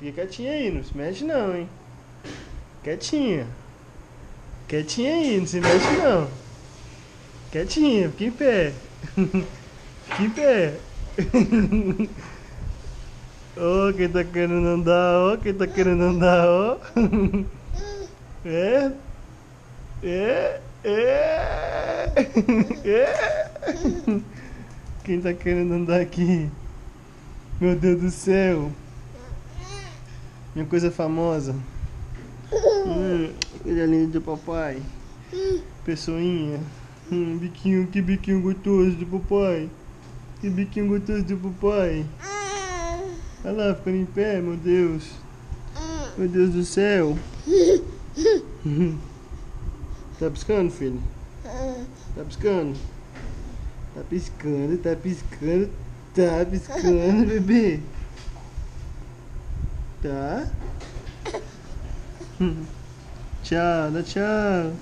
Fica quietinha aí, não se mexe não, hein? Quietinha. Quietinha aí, não se mexe não. Quietinha, fica em pé. Fica em pé. Ó, quem tá querendo andar, ó, quem tá querendo andar, ó. É, é. É. Quem tá querendo andar aqui? Meu Deus do céu. Minha coisa famosa. Coisa linda de papai. Pessoinha. Biquinho, que biquinho gostoso de papai. Que biquinho gostoso de papai. Olha lá, ficando em pé, meu Deus. Meu Deus do céu. Tá piscando, filho? Tá piscando? Tá piscando, tá piscando. Tá piscando, bebê. Tá? Tchau, dá tchau.